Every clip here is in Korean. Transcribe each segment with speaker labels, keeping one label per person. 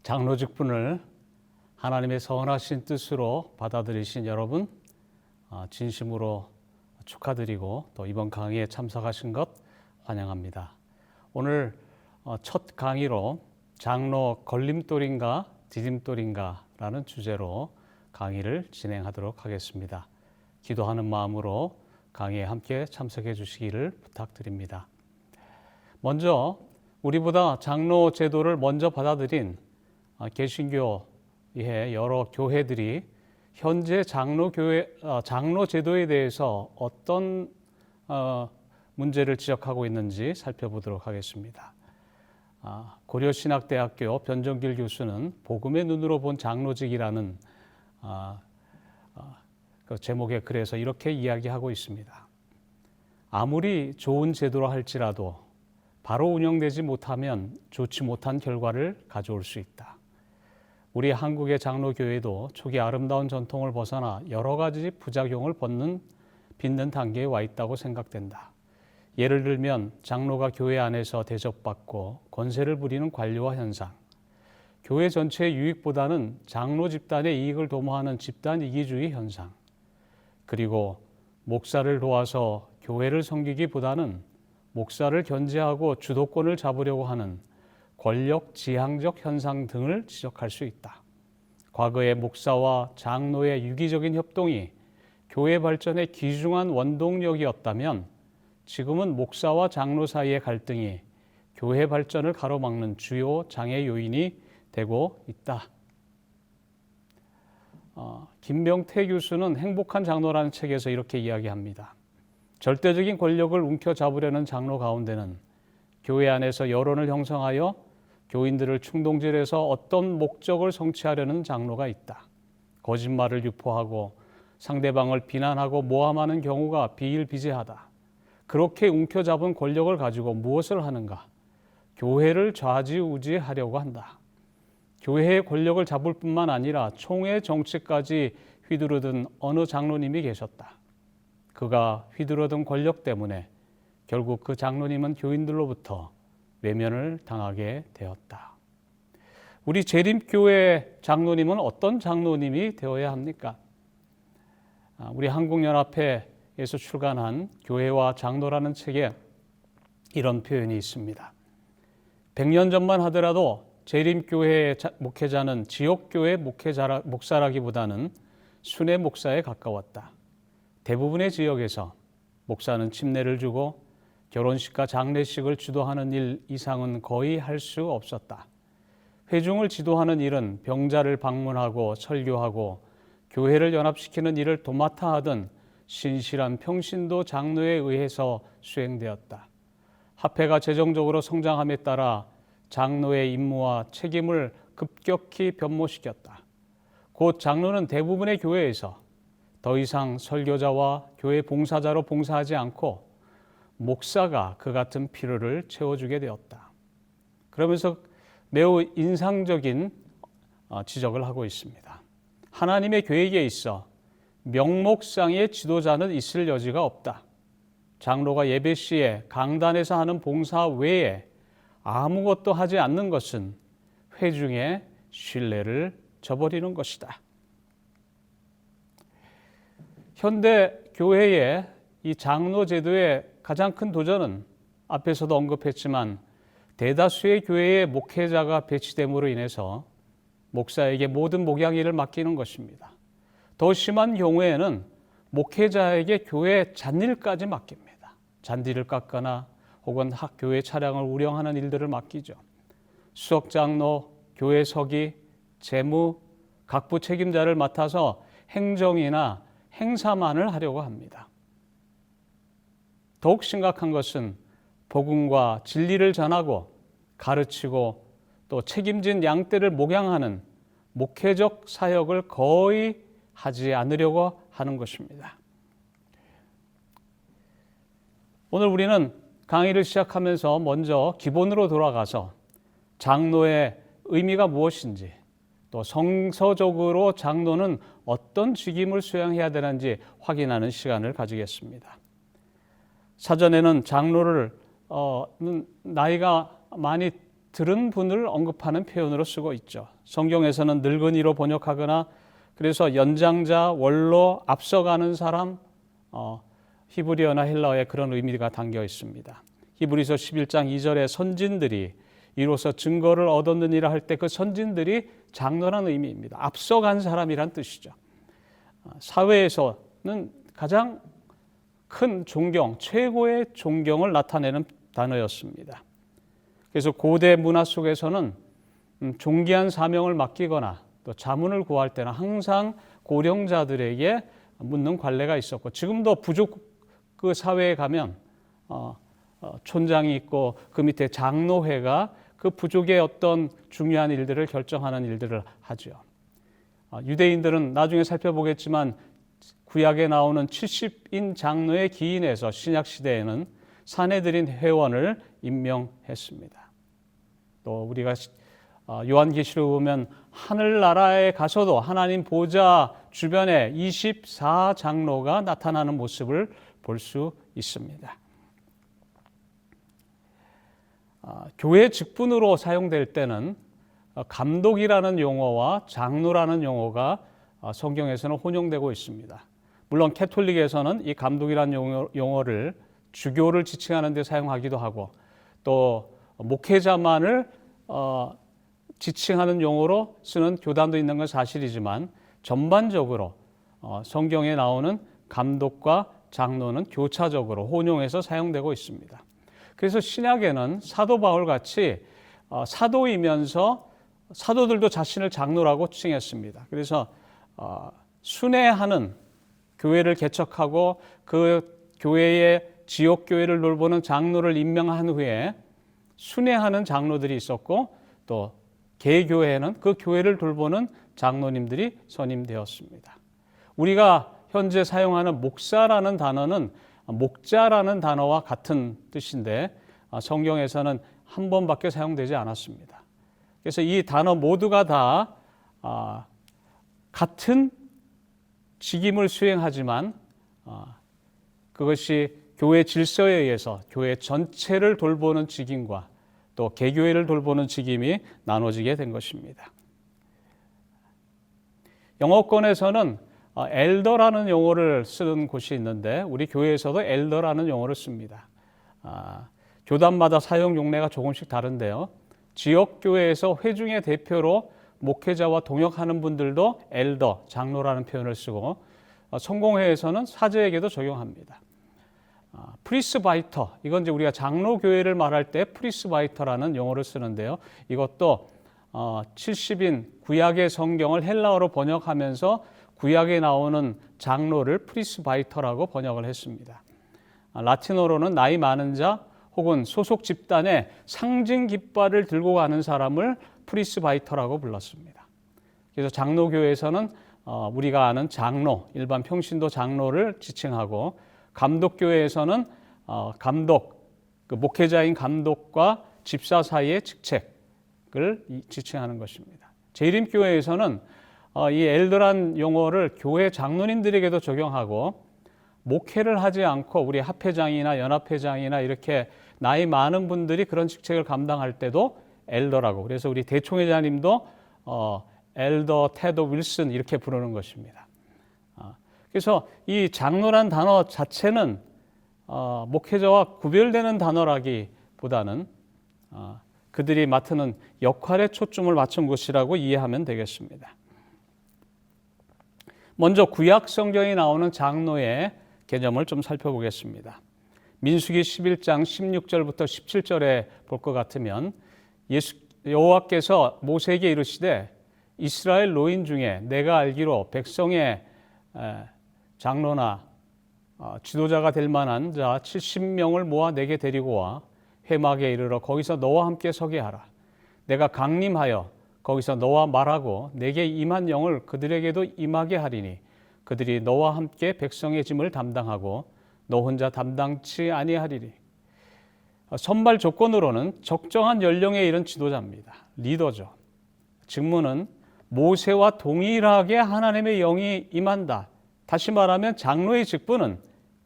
Speaker 1: 장로 직분을 하나님의 선하신 뜻으로 받아들이신 여러분 진심으로 축하드리고 또 이번 강의에 참석하신 것 환영합니다. 오늘 첫 강의로 장로 걸림돌인가 디딤돌인가 라는 주제로 강의를 진행하도록 하겠습니다. 기도하는 마음으로 강의에 함께 참석해 주시기를 부탁드립니다. 먼저 우리보다 장로 제도를 먼저 받아들인 개신교의 여러 교회들이 현재 장로 제도에 대해서 어떤 문제를 지적하고 있는지 살펴보도록 하겠습니다. 고려신학대학교 변정길 교수는 복음의 눈으로 본 장로직이라는 그 제목의 글에서 이렇게 이야기하고 있습니다. 아무리 좋은 제도라 할지라도 바로 운영되지 못하면 좋지 못한 결과를 가져올 수 있다. 우리 한국의 장로교회도 초기 아름다운 전통을 벗어나 여러 가지 부작용을 빚는 단계에 와 있다고 생각된다. 예를 들면 장로가 교회 안에서 대접받고 권세를 부리는 관료화 현상, 교회 전체의 유익보다는 장로 집단의 이익을 도모하는 집단 이기주의 현상, 그리고 목사를 도와서 교회를 섬기기보다는 목사를 견제하고 주도권을 잡으려고 하는 권력 지향적 현상 등을 지적할 수 있다. 과거의 목사와 장로의 유기적인 협동이 교회 발전의 귀중한 원동력이었다면 지금은 목사와 장로 사이의 갈등이 교회 발전을 가로막는 주요 장애 요인이 되고 있다. 김병태 교수는 행복한 장로라는 책에서 이렇게 이야기합니다. 절대적인 권력을 움켜잡으려는 장로 가운데는 교회 안에서 여론을 형성하여 교인들을 충동질해서 어떤 목적을 성취하려는 장로가 있다. 거짓말을 유포하고 상대방을 비난하고 모함하는 경우가 비일비재하다. 그렇게 움켜잡은 권력을 가지고 무엇을 하는가? 교회를 좌지우지하려고 한다. 교회의 권력을 잡을 뿐만 아니라 총회 정치까지 휘두르던 어느 장로님이 계셨다. 그가 휘두르던 권력 때문에 결국 그 장로님은 교인들로부터 외면을 당하게 되었다. 우리 재림교회 장로님은 어떤 장로님이 되어야 합니까? 우리 한국연합회에서 출간한 교회와 장로라는 책에 이런 표현이 있습니다. 100년 전만 하더라도 재림교회의 목회자는 지역교회 목사라기보다는 순회 목사에 가까웠다. 대부분의 지역에서 목사는 침례를 주고 결혼식과 장례식을 주도하는 일 이상은 거의 할 수 없었다. 회중을 지도하는 일은 병자를 방문하고 설교하고 교회를 연합시키는 일을 도맡아 하던 신실한 평신도 장로에 의해서 수행되었다. 합회가 재정적으로 성장함에 따라 장로의 임무와 책임을 급격히 변모시켰다. 곧 장로는 대부분의 교회에서 더 이상 설교자와 교회 봉사자로 봉사하지 않고 목사가 그 같은 필요를 채워주게 되었다. 그러면서 매우 인상적인 지적을 하고 있습니다. 하나님의 계획에 있어 명목상의 지도자는 있을 여지가 없다. 장로가 예배 시에 강단에서 하는 봉사 외에 아무것도 하지 않는 것은 회중의 신뢰를 저버리는 것이다. 현대 교회의 이 장로 제도의 가장 큰 도전은 앞에서도 언급했지만 대다수의 교회의 목회자가 배치됨으로 인해서 목사에게 모든 목양일을 맡기는 것입니다. 더 심한 경우에는 목회자에게 교회 잔일까지 맡깁니다. 잔디를 깎거나 혹은 교회 차량을 운영하는 일들을 맡기죠. 수석장로, 교회 서기, 재무, 각부 책임자를 맡아서 행정이나 행사만을 하려고 합니다. 더욱 심각한 것은 복음과 진리를 전하고 가르치고 또 책임진 양떼를 목양하는 목회적 사역을 거의 하지 않으려고 하는 것입니다. 오늘 우리는 강의를 시작하면서 먼저 기본으로 돌아가서 장로의 의미가 무엇인지 또 성서적으로 장로는 어떤 직임을 수행해야 되는지 확인하는 시간을 가지겠습니다. 사전에는 장로를 나이가 많이 들은 분을 언급하는 표현으로 쓰고 있죠. 성경에서는 늙은이로 번역하거나 그래서 연장자, 원로, 앞서가는 사람, 히브리어나 헬라어에 그런 의미가 담겨 있습니다. 히브리서 11장 2절에 선진들이 이로써 증거를 얻었느니라 할 때 그 선진들이 장로라는 의미입니다. 앞서간 사람이란 뜻이죠. 사회에서는 가장 큰 존경, 최고의 존경을 나타내는 단어였습니다. 그래서 고대 문화 속에서는 존귀한 사명을 맡기거나 또 자문을 구할 때는 항상 고령자들에게 묻는 관례가 있었고, 지금도 부족 그 사회에 가면 촌장이 있고 그 밑에 장로회가 그 부족의 어떤 중요한 일들을 결정하는 일들을 하죠. 유대인들은 나중에 살펴보겠지만 구약에 나오는 70인 장로의 기인에서 신약 시대에는 산헤드린 회원을 임명했습니다. 또 우리가 요한계시록 보면 하늘나라에 가서도 하나님 보좌 주변에 24장로가 나타나는 모습을 볼 수 있습니다. 교회 직분으로 사용될 때는 감독이라는 용어와 장로라는 용어가 성경에서는 혼용되고 있습니다. 물론 캐톨릭에서는 이 감독이라는 용어를 주교를 지칭하는 데 사용하기도 하고 또 목회자만을 지칭하는 용어로 쓰는 교단도 있는 건 사실이지만 전반적으로 성경에 나오는 감독과 장로는 교차적으로 혼용해서 사용되고 있습니다. 그래서 신약에는 사도 바울 같이 사도이면서 사도들도 자신을 장로라고 칭했습니다. 그래서 순회하는 교회를 개척하고 그 교회의 지역교회를 돌보는 장로를 임명한 후에 순회하는 장로들이 있었고 또 개교회에는 그 교회를 돌보는 장로님들이 선임되었습니다. 우리가 현재 사용하는 목사라는 단어는 목자라는 단어와 같은 뜻인데 성경에서는 한 번밖에 사용되지 않았습니다. 그래서 이 단어 모두가 다 같은 직임을 수행하지만 그것이 교회 질서에 의해서 교회 전체를 돌보는 직임과 또 개교회를 돌보는 직임이 나눠지게 된 것입니다. 영어권에서는 엘더라는 용어를 쓰는 곳이 있는데 우리 교회에서도 엘더라는 용어를 씁니다. 교단마다 사용 용례가 조금씩 다른데요. 지역교회에서 회중의 대표로 목회자와 동역하는 분들도 엘더, 장로라는 표현을 쓰고 성공회에서는 사제에게도 적용합니다. 프리스바이터, 이건 이제 우리가 장로교회를 말할 때 프리스바이터라는 용어를 쓰는데요. 이것도 70인 구약의 성경을 헬라어로 번역하면서 구약에 나오는 장로를 프리스바이터라고 번역을 했습니다. 라틴어로는 나이 많은 자 혹은 소속 집단의 상징 깃발을 들고 가는 사람을 프리스바이터라고 불렀습니다. 그래서 장로교회에서는 우리가 아는 장로, 일반 평신도 장로를 지칭하고 감독교회에서는 감독, 그 목회자인 감독과 집사 사이의 직책을 지칭하는 것입니다. 재림교회에서는 이 엘더란 용어를 교회 장로님들에게도 적용하고 목회를 하지 않고 우리 합회장이나 연합회장이나 이렇게 나이 많은 분들이 그런 직책을 감당할 때도 엘더라고, 그래서 우리 대총회장님도 엘더 테드 윌슨 이렇게 부르는 것입니다. 그래서 이 장로란 단어 자체는 목회자와 구별되는 단어라기보다는 그들이 맡는 역할에 초점을 맞춘 것이라고 이해하면 되겠습니다. 먼저 구약 성경에 나오는 장로의 개념을 좀 살펴보겠습니다. 민수기 11장 16절부터 17절에 볼 것 같으면 여호와께서 모세에게 이르시되 이스라엘 노인 중에 내가 알기로 백성의 장로나 지도자가 될 만한 자 70명을 모아 내게 데리고 와 회막에 이르러 거기서 너와 함께 서게 하라. 내가 강림하여 거기서 너와 말하고 내게 임한 영을 그들에게도 임하게 하리니 그들이 너와 함께 백성의 짐을 담당하고 너 혼자 담당치 아니하리니. 선발 조건으로는 적정한 연령에 이른 지도자입니다. 리더죠. 직무는 모세와 동일하게 하나님의 영이 임한다. 다시 말하면 장로의 직분은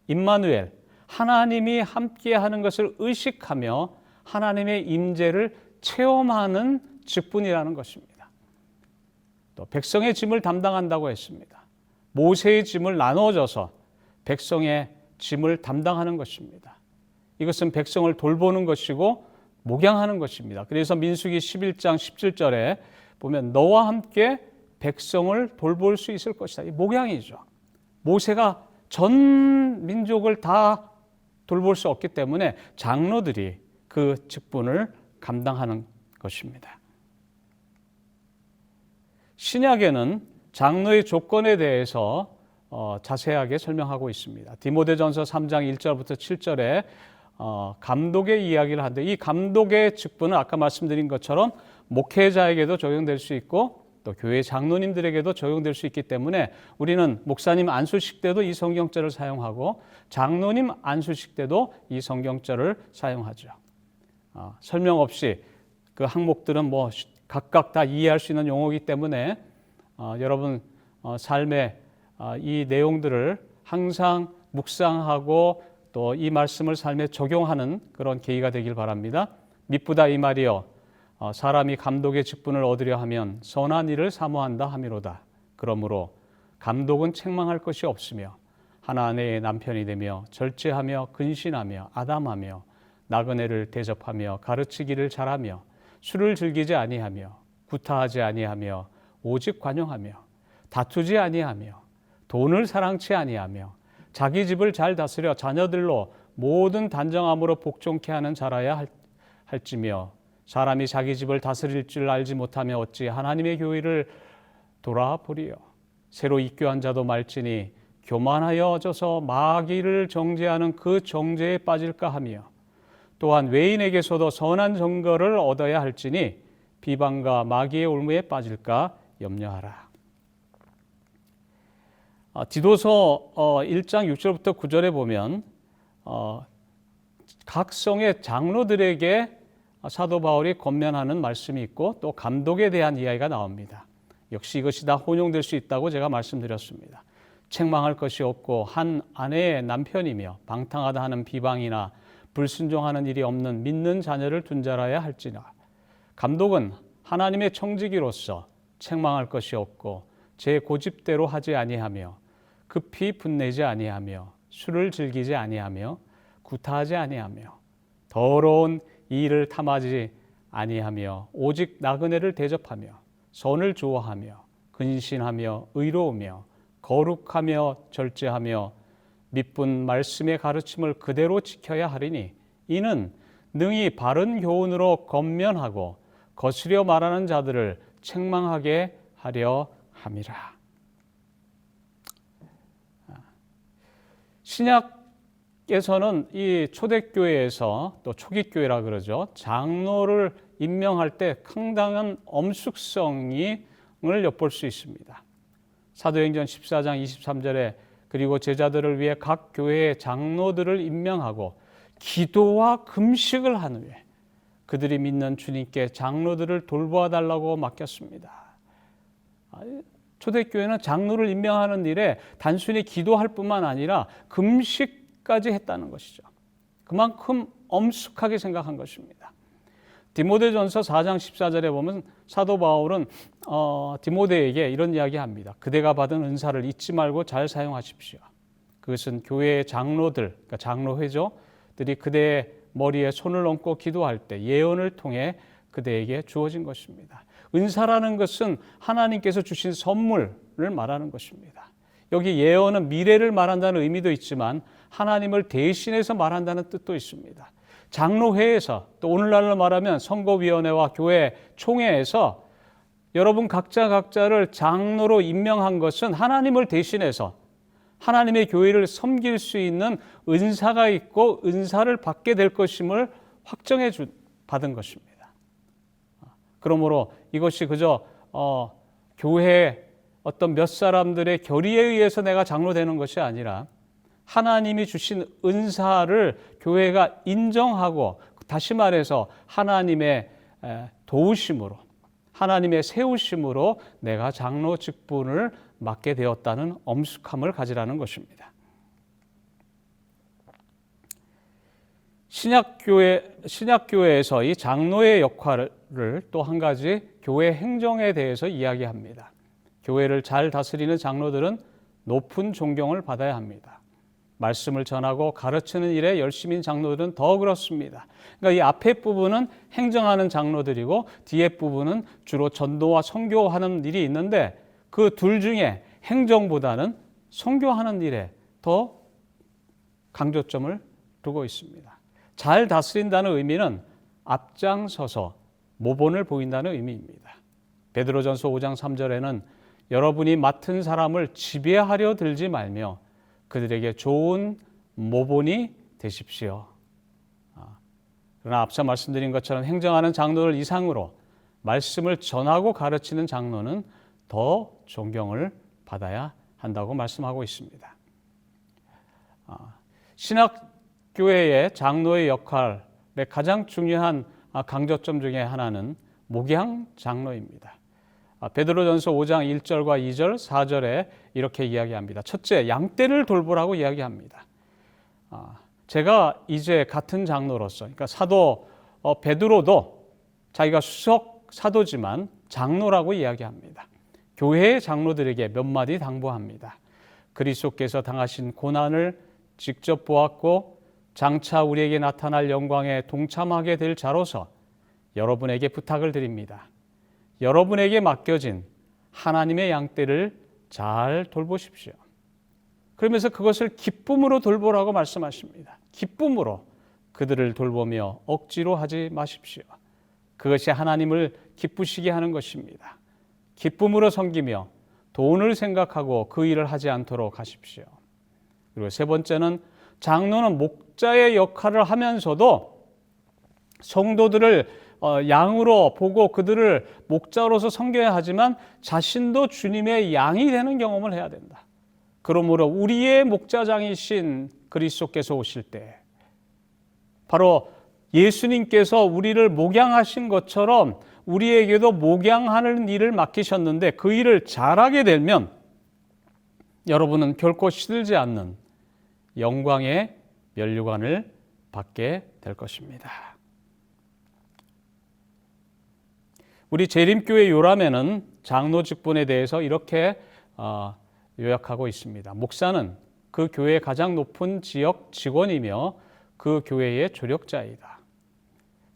Speaker 1: 임마누엘, 하나님이 함께하는 것을 의식하며 하나님의 임재를 체험하는 직분이라는 것입니다. 또 백성의 짐을 담당한다고 했습니다. 모세의 짐을 나눠줘서 백성의 짐을 담당하는 것입니다. 이것은 백성을 돌보는 것이고 목양하는 것입니다. 그래서 민수기 11장 17절에 보면 너와 함께 백성을 돌볼 수 있을 것이다. 이 목양이죠. 모세가 전 민족을 다 돌볼 수 없기 때문에 장로들이 그 직분을 감당하는 것입니다. 신약에는 장로의 조건에 대해서 자세하게 설명하고 있습니다. 디모데전서 3장 1절부터 7절에 감독의 이야기를 하는데 이 감독의 직분은 아까 말씀드린 것처럼 목회자에게도 적용될 수 있고 또 교회 장로님들에게도 적용될 수 있기 때문에 우리는 목사님 안수식 때도 이 성경절을 사용하고 장로님 안수식 때도 이 성경절을 사용하죠. 설명 없이 그 항목들은 뭐 각각 다 이해할 수 있는 용어이기 때문에 여러분 삶의 이 내용들을 항상 묵상하고 또 이 말씀을 삶에 적용하는 그런 계기가 되길 바랍니다. 미쁘다 이 말이여 사람이 감독의 직분을 얻으려 하면 선한 일을 사모한다 함이로다. 그러므로 감독은 책망할 것이 없으며 하나 아내의 남편이 되며 절제하며 근신하며 아담하며 나그네를 대접하며 가르치기를 잘하며 술을 즐기지 아니하며 구타하지 아니하며 오직 관용하며 다투지 아니하며 돈을 사랑치 아니하며 자기 집을 잘 다스려 자녀들로 모든 단정함으로 복종케 하는 자라야 할지며 사람이 자기 집을 다스릴 줄 알지 못하며 어찌 하나님의 교회를 돌아보리요. 새로 입교한 자도 말지니 교만하여져서 마귀를 정죄하는 그 정죄에 빠질까 하며 또한 외인에게서도 선한 증거를 얻어야 할지니 비방과 마귀의 올무에 빠질까 염려하라. 디도서 1장 6절부터 9절에 보면 각 성의 장로들에게 사도 바울이 권면하는 말씀이 있고 또 감독에 대한 이야기가 나옵니다. 역시 이것이 다 혼용될 수 있다고 제가 말씀드렸습니다. 책망할 것이 없고 한 아내의 남편이며 방탕하다 하는 비방이나 불순종하는 일이 없는 믿는 자녀를 둔 자라야 할지나 감독은 하나님의 청지기로서 책망할 것이 없고 제 고집대로 하지 아니하며 급히 분내지 아니하며 술을 즐기지 아니하며 구타하지 아니하며 더러운 일을 탐하지 아니하며 오직 나그네를 대접하며 선을 좋아하며 근신하며 의로우며 거룩하며 절제하며 미쁜 말씀의 가르침을 그대로 지켜야 하리니 이는 능히 바른 교훈으로 권면하고 거스려 말하는 자들을 책망하게 하려 함이라. 신약에서는 이 초대교회에서 또 초기교회라 그러죠. 장로를 임명할 때 상당한 엄숙성을 엿볼 수 있습니다. 사도행전 14장 23절에 그리고 제자들을 위해 각 교회의 장로들을 임명하고 기도와 금식을 한 후에 그들이 믿는 주님께 장로들을 돌보아 달라고 맡겼습니다. 초대교회는 장로를 임명하는 일에 단순히 기도할 뿐만 아니라 금식까지 했다는 것이죠. 그만큼 엄숙하게 생각한 것입니다. 디모데전서 4장 14절에 보면 사도 바울은 디모데에게 이런 이야기합니다. 그대가 받은 은사를 잊지 말고 잘 사용하십시오. 그것은 교회의 장로들, 그러니까 장로회조들이 그대의 머리에 손을 얹고 기도할 때 예언을 통해 그대에게 주어진 것입니다. 은사라는 것은 하나님께서 주신 선물을 말하는 것입니다. 여기 예언은 미래를 말한다는 의미도 있지만 하나님을 대신해서 말한다는 뜻도 있습니다. 장로회에서 또 오늘날로 말하면 선거위원회와 교회 총회에서 여러분 각자를 장로로 임명한 것은 하나님을 대신해서 하나님의 교회를 섬길 수 있는 은사가 있고 은사를 받게 될 것임을 확정해 받은 것입니다. 그러므로 이것이 그저 교회 어떤 몇 사람들의 결의에 의해서 내가 장로 되는 것이 아니라 하나님이 주신 은사를 교회가 인정하고 다시 말해서 하나님의 도우심으로 하나님의 세우심으로 내가 장로 직분을 맡게 되었다는 엄숙함을 가지라는 것입니다. 신약교회에서 이 장로의 역할을 또 한 가지 교회 행정에 대해서 이야기합니다. 교회를 잘 다스리는 장로들은 높은 존경을 받아야 합니다. 말씀을 전하고 가르치는 일에 열심인 장로들은 더 그렇습니다. 그러니까 이 앞에 부분은 행정하는 장로들이고 뒤에 부분은 주로 전도와 선교하는 일이 있는데 그 둘 중에 행정보다는 선교하는 일에 더 강조점을 두고 있습니다. 잘 다스린다는 의미는 앞장서서 모본을 보인다는 의미입니다. 베드로전서 5장 3절에는 여러분이 맡은 사람을 지배하려 들지 말며 그들에게 좋은 모본이 되십시오. 그러나 앞서 말씀드린 것처럼 행정하는 장로들 이상으로 말씀을 전하고 가르치는 장로는 더 존경을 받아야 한다고 말씀하고 있습니다. 신학교회의 장로의 역할의 가장 중요한 강조점 중에 하나는 목양 장로입니다. 베드로전서 5장 1절과 2절, 4절에 이렇게 이야기합니다. 첫째, 양떼를 돌보라고 이야기합니다. 제가 이제 같은 장로로서, 그러니까 사도 베드로도 자기가 수석 사도지만 장로라고 이야기합니다. 교회의 장로들에게 몇 마디 당부합니다. 그리스도께서 당하신 고난을 직접 보았고 장차 우리에게 나타날 영광에 동참하게 될 자로서 여러분에게 부탁을 드립니다. 여러분에게 맡겨진 하나님의 양떼를 잘 돌보십시오. 그러면서 그것을 기쁨으로 돌보라고 말씀하십니다. 기쁨으로 그들을 돌보며 억지로 하지 마십시오. 그것이 하나님을 기쁘시게 하는 것입니다. 기쁨으로 섬기며 돈을 생각하고 그 일을 하지 않도록 하십시오. 그리고 세 번째는 장로는 목자의 역할을 하면서도 성도들을 양으로 보고 그들을 목자로서 섬겨야 하지만 자신도 주님의 양이 되는 경험을 해야 된다. 그러므로 우리의 목자장이신 그리스도께서 오실 때 바로 예수님께서 우리를 목양하신 것처럼 우리에게도 목양하는 일을 맡기셨는데 그 일을 잘하게 되면 여러분은 결코 시들지 않는 영광의 면류관을 받게 될 것입니다. 우리 재림교회 요람에는 장로 직분에 대해서 이렇게 요약하고 있습니다. 목사는 그 교회의 가장 높은 지역 직원이며 그 교회의 조력자이다.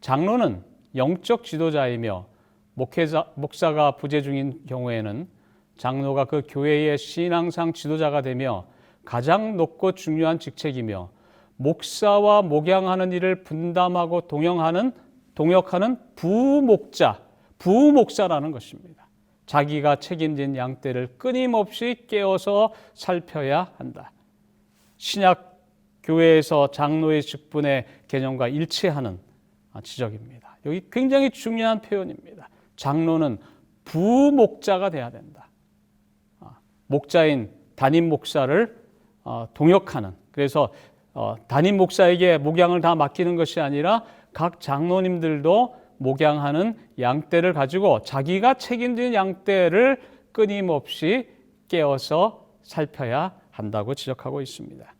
Speaker 1: 장로는 영적 지도자이며 목사가 부재 중인 경우에는 장로가 그 교회의 신앙상 지도자가 되며 가장 높고 중요한 직책이며 목사와 목양하는 일을 분담하고 동역하는 부목사라는 것입니다. 자기가 책임진 양떼를 끊임없이 깨워서 살펴야 한다. 신약 교회에서 장로의 직분의 개념과 일치하는 지적입니다. 여기 굉장히 중요한 표현입니다. 장로는 부목자가 돼야 된다. 목자인 담임 목사를 동역하는, 그래서 담임 목사에게 목양을 다 맡기는 것이 아니라 각 장로님들도 목양하는 양떼를 가지고 자기가 책임진 양떼를 끊임없이 깨어서 살펴야 한다고 지적하고 있습니다.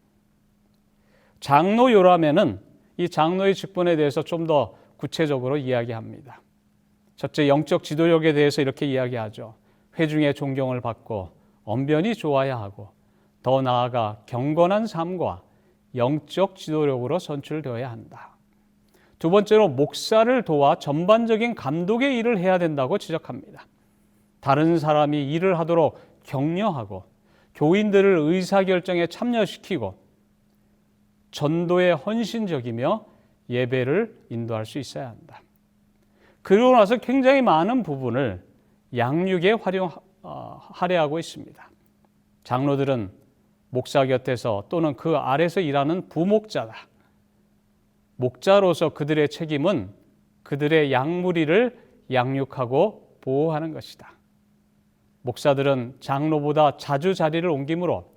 Speaker 1: 장로 요람에는 이 장로의 직분에 대해서 좀 더 구체적으로 이야기합니다. 첫째, 영적 지도력에 대해서 이렇게 이야기하죠. 회중의 존경을 받고 언변이 좋아야 하고 더 나아가 경건한 삶과 영적 지도력으로 선출되어야 한다. 두 번째로 목사를 도와 전반적인 감독의 일을 해야 된다고 지적합니다. 다른 사람이 일을 하도록 격려하고 교인들을 의사결정에 참여시키고 전도에 헌신적이며 예배를 인도할 수 있어야 한다. 그러고 나서 굉장히 많은 부분을 양육에 할애하고 있습니다. 장로들은 목사 곁에서 또는 그 아래서 일하는 부목자다. 목자로서 그들의 책임은 그들의 양무리를 양육하고 보호하는 것이다. 목사들은 장로보다 자주 자리를 옮기므로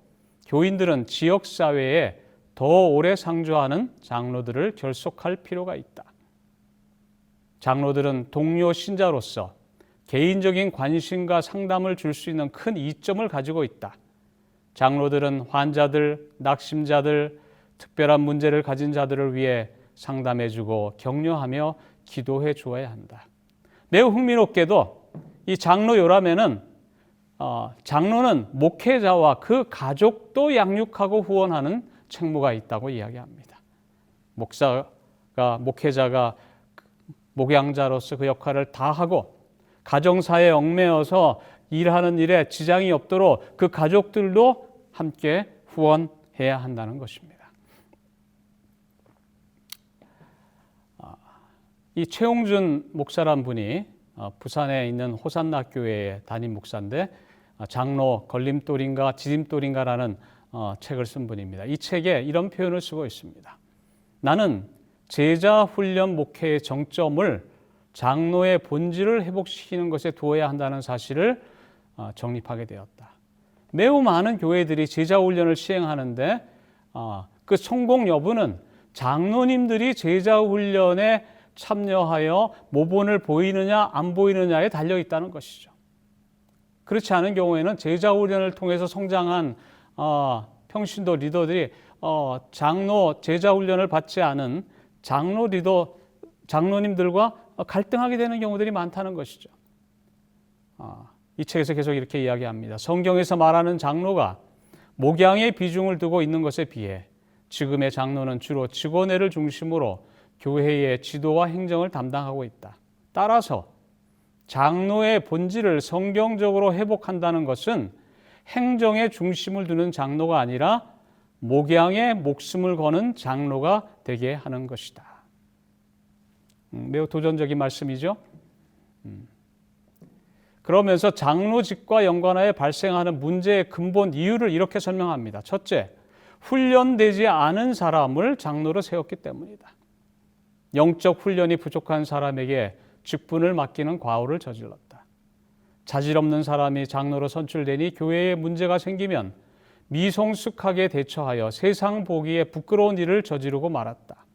Speaker 1: 교인들은 지역사회에 더 오래 상주하는 장로들을 결속할 필요가 있다. 장로들은 동료 신자로서 개인적인 관심과 상담을 줄 수 있는 큰 이점을 가지고 있다. 장로들은 환자들, 낙심자들, 특별한 문제를 가진 자들을 위해 상담해주고 격려하며 기도해 주어야 한다. 매우 흥미롭게도 이 장로 요람에는 장로는 목회자와 그 가족도 양육하고 후원하는 책무가 있다고 이야기합니다. 목회자가 목양자로서 그 역할을 다하고 가정사에 얽매여서 일하는 일에 지장이 없도록 그 가족들도 함께 후원해야 한다는 것입니다. 이 최홍준 목사란 분이 부산에 있는 호산나 교회의 담임 목사인데 장로 걸림돌인가 디딤돌인가라는 책을 쓴 분입니다. 이 책에 이런 표현을 쓰고 있습니다. 나는 제자 훈련 목회의 정점을 장로의 본질을 회복시키는 것에 두어야 한다는 사실을 정립하게 되었다. 매우 많은 교회들이 제자 훈련을 시행하는데 그 성공 여부는 장로님들이 제자 훈련에 참여하여 모본을 보이느냐 안 보이느냐에 달려 있다는 것이죠. 그렇지 않은 경우에는 제자 훈련을 통해서 성장한 평신도 리더들이 장로 제자 훈련을 받지 않은 장로님들과 갈등하게 되는 경우들이 많다는 것이죠. 이 책에서 계속 이렇게 이야기합니다. 성경에서 말하는 장로가 목양의 비중을 두고 있는 것에 비해 지금의 장로는 주로 직원회를 중심으로 교회의 지도와 행정을 담당하고 있다. 따라서 장로의 본질을 성경적으로 회복한다는 것은 행정에 중심을 두는 장로가 아니라 목양에 목숨을 거는 장로가 되게 하는 것이다. 매우 도전적인 말씀이죠. 그러면서 장로직과 연관하여 발생하는 문제의 근본 이유를 이렇게 설명합니다. 첫째, 훈련되지 않은 사람을 장로로 세웠기 때문이다. 영적 훈련이 부족한 사람에게 직분을 맡기는 과오를 저질렀다. 자질 없는 사람이 장로로 선출되니 교회에 문제가 생기면 미성숙하게 대처하여 세상 보기에 부끄러운 일을 저지르고 말았다.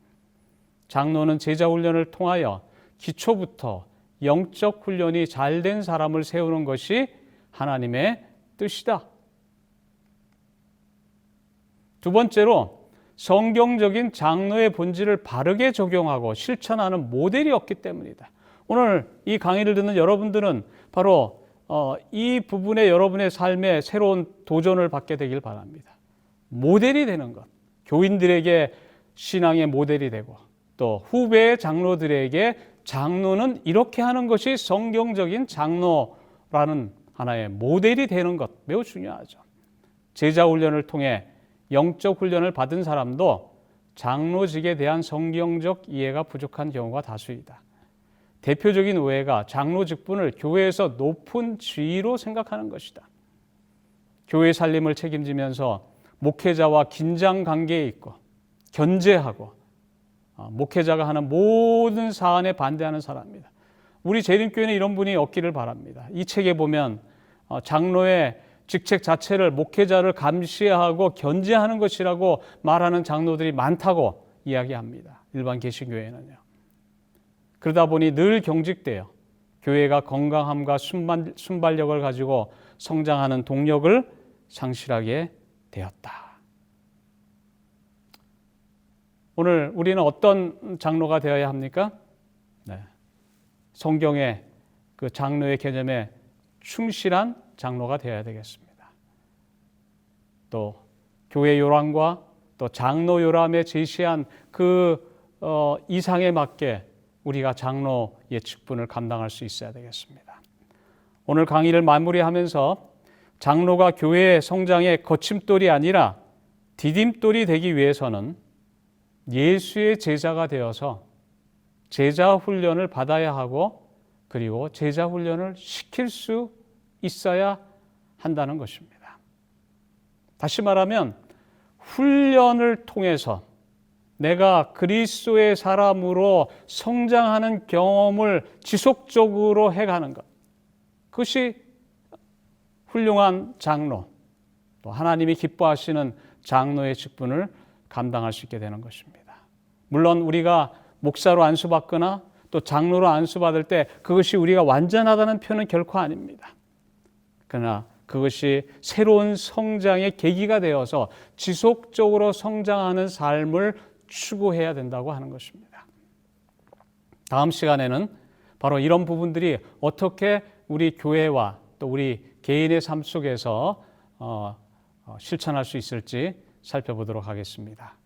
Speaker 1: 장로는 제자 훈련을 통하여 기초부터 영적 훈련이 잘된 사람을 세우는 것이 하나님의 뜻이다. 두 번째로 성경적인 장로의 본질을 바르게 적용하고 실천하는 모델이 없기 때문이다. 오늘 이 강의를 듣는 여러분들은 바로 이 부분에 여러분의 삶에 새로운 도전을 받게 되길 바랍니다. 모델이 되는 것, 교인들에게 신앙의 모델이 되고 또 후배의 장로들에게 장로는 이렇게 하는 것이 성경적인 장로라는 하나의 모델이 되는 것 매우 중요하죠. 제자 훈련을 통해 영적 훈련을 받은 사람도 장로직에 대한 성경적 이해가 부족한 경우가 다수이다. 대표적인 오해가 장로 직분을 교회에서 높은 지위로 생각하는 것이다. 교회 살림을 책임지면서 목회자와 긴장 관계에 있고 견제하고 목회자가 하는 모든 사안에 반대하는 사람입니다. 우리 재림교회는 이런 분이 없기를 바랍니다. 이 책에 보면 장로의 직책 자체를 목회자를 감시하고 견제하는 것이라고 말하는 장로들이 많다고 이야기합니다. 일반 개신교회는요. 그러다 보니 늘 경직되어 교회가 건강함과 순발력을 가지고 성장하는 동력을 상실하게 되었다. 오늘 우리는 어떤 장로가 되어야 합니까? 성경의 그 장로의 개념에 충실한 장로가 되어야 되겠습니다. 또 교회 요람과 또 장로 요람에 제시한 그 이상에 맞게 우리가 장로의 직분을 감당할 수 있어야 되겠습니다. 오늘 강의를 마무리하면서 장로가 교회의 성장의 거침돌이 아니라 디딤돌이 되기 위해서는 예수의 제자가 되어서 제자 훈련을 받아야 하고 그리고 제자 훈련을 시킬 수 있어야 한다는 것입니다. 다시 말하면 훈련을 통해서 내가 그리스도의 사람으로 성장하는 경험을 지속적으로 해가는 것, 그것이 훌륭한 장로, 또 하나님이 기뻐하시는 장로의 직분을 감당할 수 있게 되는 것입니다. 물론 우리가 목사로 안수받거나 또 장로로 안수받을 때 그것이 우리가 완전하다는 표현은 결코 아닙니다. 그러나 그것이 새로운 성장의 계기가 되어서 지속적으로 성장하는 삶을 추구해야 된다고 하는 것입니다. 다음 시간에는 바로 이런 부분들이 어떻게 우리 교회와 또 우리 개인의 삶 속에서 실천할 수 있을지 살펴보도록 하겠습니다.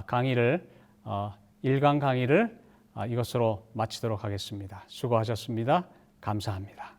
Speaker 1: 강의를 1강 강의를 이것으로 마치도록 하겠습니다. 수고하셨습니다. 감사합니다.